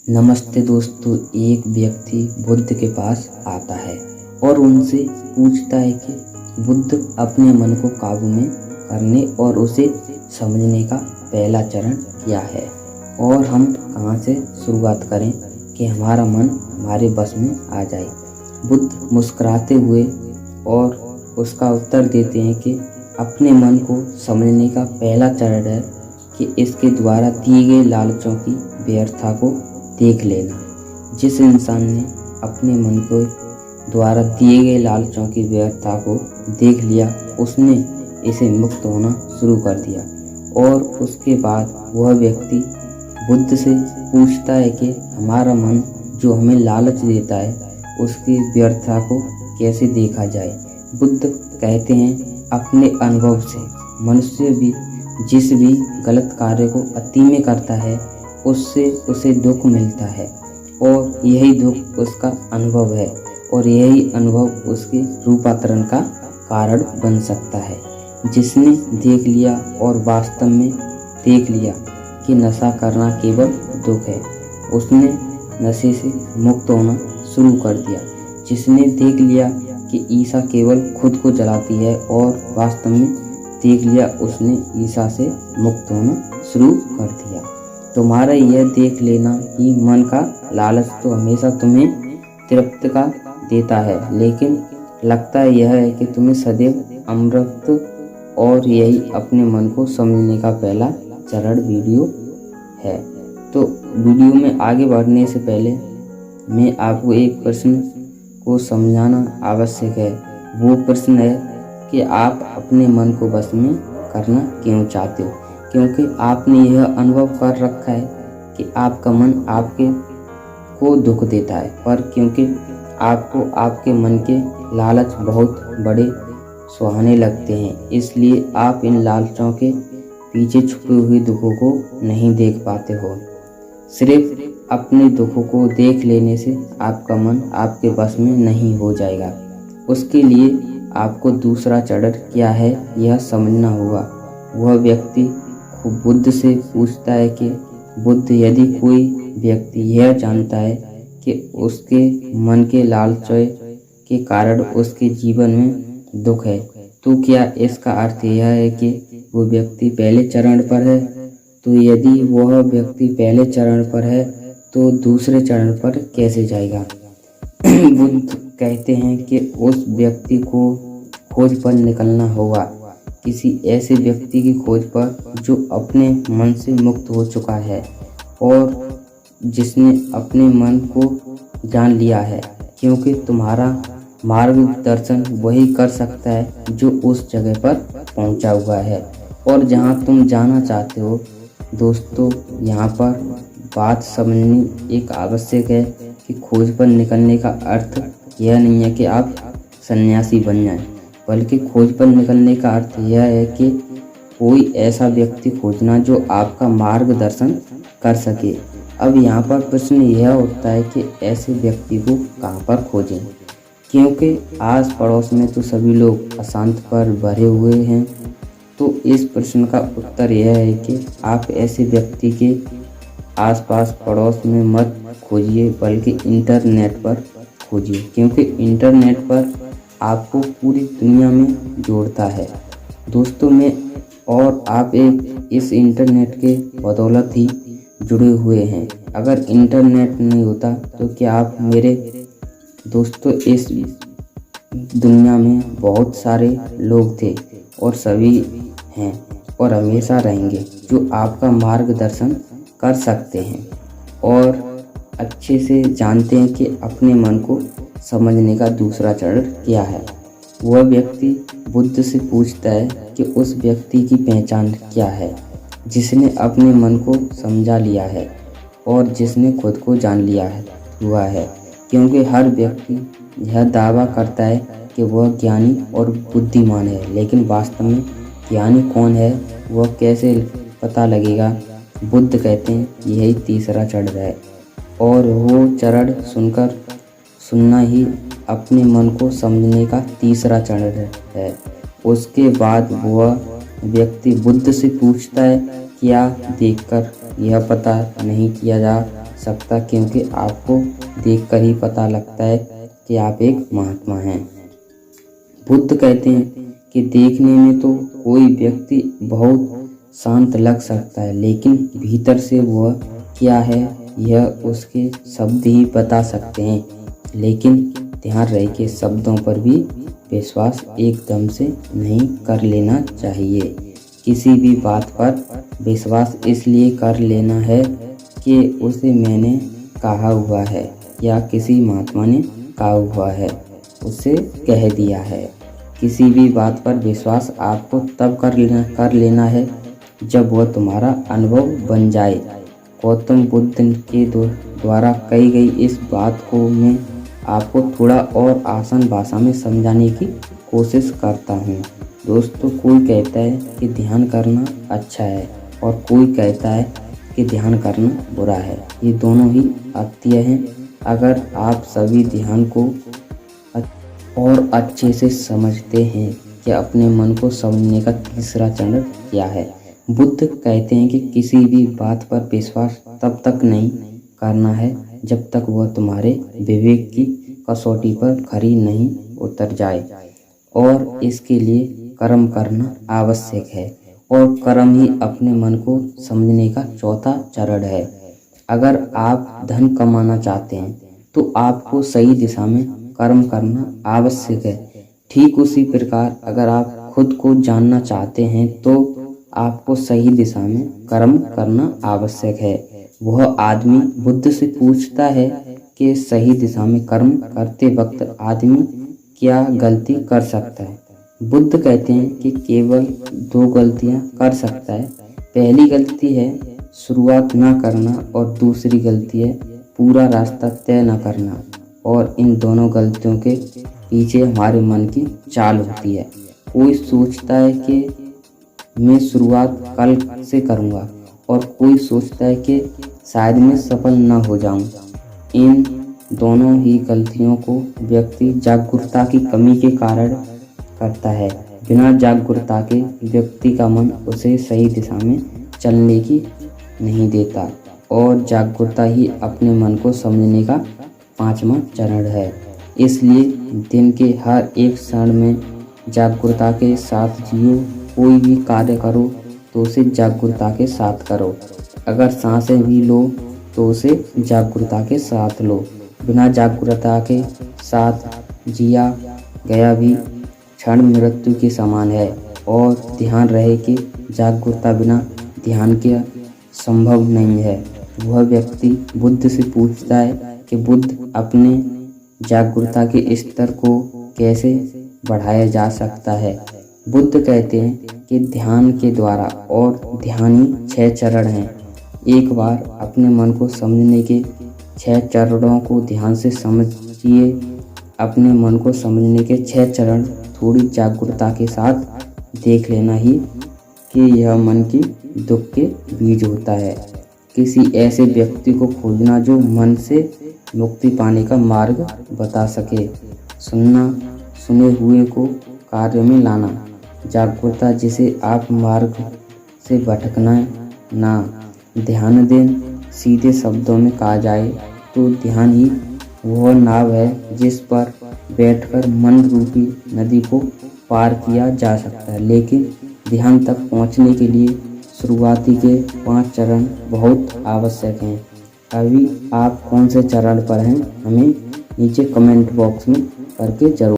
नमस्ते दोस्तों। एक व्यक्ति बुद्ध के पास आता है और उनसे पूछता है कि बुद्ध अपने मन को काबू में करने और उसे समझने का पहला चरण क्या है और हम कहाँ से शुरुआत करें कि हमारा मन हमारे बस में आ जाए। बुद्ध मुस्कुराते हुए और उसका उत्तर देते हैं कि अपने मन को समझने का पहला चरण है कि इसके द्वारा दिए गए लालचों की व्यर्थता को देख लेना। जिस इंसान ने अपने मन को द्वारा दिए गए लालचों की व्यर्थता को देख लिया, उसने इसे मुक्त होना शुरू कर दिया और उसके बाद वह व्यक्ति बुद्ध से पूछता है कि हमारा मन जो हमें लालच देता है उसकी व्यर्थता को कैसे देखा जाए। बुद्ध कहते हैं अपने अनुभव से मनुष्य भी जिस भी गलत कार्य को अति में करता है उससे उसे दुख मिलता है और यही दुख उसका अनुभव है और यही अनुभव उसके रूपांतरण का कारण बन सकता है। जिसने देख लिया और वास्तव में देख लिया कि नशा करना केवल दुख है, उसने नशे से मुक्त होना शुरू कर दिया। जिसने देख लिया कि ईसा केवल खुद को जलाती है और वास्तव में देख लिया, उसने ईसा से मुक्त होना शुरू कर दिया। तुम्हारा यह देख लेना कि मन का लालच तो हमेशा तुम्हें तृप्त का देता है, लेकिन लगता यह है कि तुम्हें सदैव अमृत, और यही अपने मन को समझने का पहला चरण वीडियो है। तो वीडियो में आगे बढ़ने से पहले मैं आपको एक प्रश्न को समझाना आवश्यक है। वो प्रश्न है कि आप अपने मन को बस में करना क्यों चाहते हो। क्योंकि आपने यह अनुभव कर रखा है कि आपका मन आपके को दुख देता है, पर क्योंकि आपको आपके मन के लालच बहुत बड़े सुहाने लगते हैं, इसलिए आप इन लालचों के पीछे छुपे हुए दुखों को नहीं देख पाते हो। सिर्फ अपने दुखों को देख लेने से आपका मन आपके बस में नहीं हो जाएगा। उसके लिए आपको दूसरा चरण क्या है यह समझना होगा। वह व्यक्ति बुद्ध से पूछता है कि बुद्ध, यदि कोई व्यक्ति यह जानता है कि उसके मन के लालच के कारण उसके जीवन में दुख है, तो क्या इसका अर्थ यह है कि वो व्यक्ति पहले चरण पर है? तो यदि वह व्यक्ति पहले चरण पर है तो दूसरे चरण पर कैसे जाएगा? बुद्ध कहते हैं कि उस व्यक्ति को खोज पर निकलना होगा, किसी ऐसे व्यक्ति की खोज पर जो अपने मन से मुक्त हो चुका है और जिसने अपने मन को जान लिया है। क्योंकि तुम्हारा मार्गदर्शन वही कर सकता है जो उस जगह पर पहुंचा हुआ है और जहां तुम जाना चाहते हो। दोस्तों, यहाँ पर बात समझनी एक आवश्यक है कि खोज पर निकलने का अर्थ यह नहीं है कि आप सन्यासी बन जाएं, बल्कि खोज पर निकलने का अर्थ यह है कि कोई ऐसा व्यक्ति खोजना जो आपका मार्गदर्शन कर सके। अब यहाँ पर प्रश्न यह उठता है कि ऐसे व्यक्ति को कहाँ पर खोजें, क्योंकि आस पड़ोस में तो सभी लोग अशांत पर भरे हुए हैं। तो इस प्रश्न का उत्तर यह है कि आप ऐसे व्यक्ति के आसपास पड़ोस में मत खोजिए, बल्कि इंटरनेट पर खोजिए, क्योंकि इंटरनेट पर आपको पूरी दुनिया में जोड़ता है। दोस्तों, में और आप इस इंटरनेट के बदौलत ही जुड़े हुए हैं। अगर इंटरनेट नहीं होता तो क्या आप मेरे दोस्तों, इस दुनिया में बहुत सारे लोग थे और सभी हैं और हमेशा रहेंगे जो आपका मार्गदर्शन कर सकते हैं और अच्छे से जानते हैं कि अपने मन को समझने का दूसरा चरण क्या है। वह व्यक्ति बुद्ध से पूछता है कि उस व्यक्ति की पहचान क्या है जिसने अपने मन को समझा लिया है और जिसने खुद को जान लिया हुआ है। क्योंकि हर व्यक्ति यह दावा करता है कि वह ज्ञानी और बुद्धिमान है, लेकिन वास्तव में ज्ञानी कौन है वह कैसे पता लगेगा? बुद्ध कहते हैं यही तीसरा चरण है और वो चरण सुनना ही अपने मन को समझने का तीसरा चरण है। उसके बाद वह व्यक्ति बुद्ध से पूछता है, क्या देखकर यह पता नहीं किया जा सकता, क्योंकि आपको देखकर ही पता लगता है कि आप एक महात्मा हैं। बुद्ध कहते हैं कि देखने में तो कोई व्यक्ति बहुत शांत लग सकता है, लेकिन भीतर से वह क्या है यह उसके शब्द ही बता सकते हैं। लेकिन ध्यान रहे कि शब्दों पर भी विश्वास एकदम से नहीं कर लेना चाहिए। किसी भी बात पर विश्वास इसलिए कर लेना है कि उसे मैंने कहा हुआ है या किसी महात्मा ने कहा हुआ है, उसे कह दिया है। किसी भी बात पर विश्वास आपको तब कर लेना है जब वह तुम्हारा अनुभव बन जाए। गौतम बुद्ध के द्वारा कही गई इस बात को मैं आपको थोड़ा और आसान भाषा में समझाने की कोशिश करता हूँ। दोस्तों, कोई कहता है कि ध्यान करना अच्छा है और कोई कहता है कि ध्यान करना बुरा है। ये दोनों ही अत्य हैं। अगर आप सभी ध्यान को और अच्छे से समझते हैं कि अपने मन को समझने का तीसरा चरण क्या है। बुद्ध कहते हैं कि किसी भी बात पर विश्वास तब तक नहीं करना है जब तक वह तुम्हारे विवेक की कसौटी पर खरी नहीं उतर जाए, और इसके लिए कर्म करना आवश्यक है, और कर्म ही अपने मन को समझने का चौथा चरण है। अगर आप धन कमाना चाहते हैं तो आपको सही दिशा में कर्म करना आवश्यक है। ठीक उसी प्रकार अगर आप खुद को जानना चाहते हैं तो आपको सही दिशा में कर्म करना आवश्यक है। वह आदमी बुद्ध से पूछता है कि सही दिशा में कर्म करते वक्त आदमी क्या गलती कर सकता है। बुद्ध कहते हैं कि केवल 2 गलतियां कर सकता है। पहली गलती है शुरुआत न करना और दूसरी गलती है पूरा रास्ता तय न करना। और इन दोनों गलतियों के पीछे हमारे मन की चाल होती है। कोई सोचता है कि मैं शुरुआत कल से करूँगा और कोई सोचता है कि शायद मैं सफल न हो जाऊँ। इन दोनों ही गलतियों को व्यक्ति जागरूकता की कमी के कारण करता है। बिना जागरूकता के व्यक्ति का मन उसे सही दिशा में चलने की नहीं देता, और जागरूकता ही अपने मन को समझने का 5वां चरण है। इसलिए दिन के हर एक क्षण में जागरूकता के साथ जियो। कोई भी कार्य करो तो उसे जागरूकता के साथ करो। अगर सांसें भी लो तो उसे जागरूकता के साथ लो। बिना जागरूकता के साथ जिया गया भी क्षण मृत्यु के समान है। और ध्यान रहे कि जागरूकता बिना ध्यान के संभव नहीं है। वह व्यक्ति बुद्ध से पूछता है कि बुद्ध अपने जागरूकता के स्तर को कैसे बढ़ाया जा सकता है। बुद्ध कहते हैं कि ध्यान के द्वारा, और ध्यान ही 6 चरण हैं। एक बार अपने मन को समझने के 6 चरणों को ध्यान से समझिए। अपने मन को समझने के 6 चरण थोड़ी जागरूकता के साथ देख लेना ही कि यह मन की दुख के बीज होता है। किसी ऐसे व्यक्ति को खोजना जो मन से मुक्ति पाने का मार्ग बता सके। सुने हुए को कार्य में लाना। जागरूकता जिसे आप मार्ग से भटकना ना। ध्यान दें। सीधे शब्दों में कहा जाए तो ध्यान ही वह नाव है जिस पर बैठकर मन रूपी नदी को पार किया जा सकता है। लेकिन ध्यान तक पहुंचने के लिए शुरुआती के 5 चरण बहुत आवश्यक हैं। अभी आप कौन से चरण पर हैं, हमें नीचे कमेंट बॉक्स में करके जरूर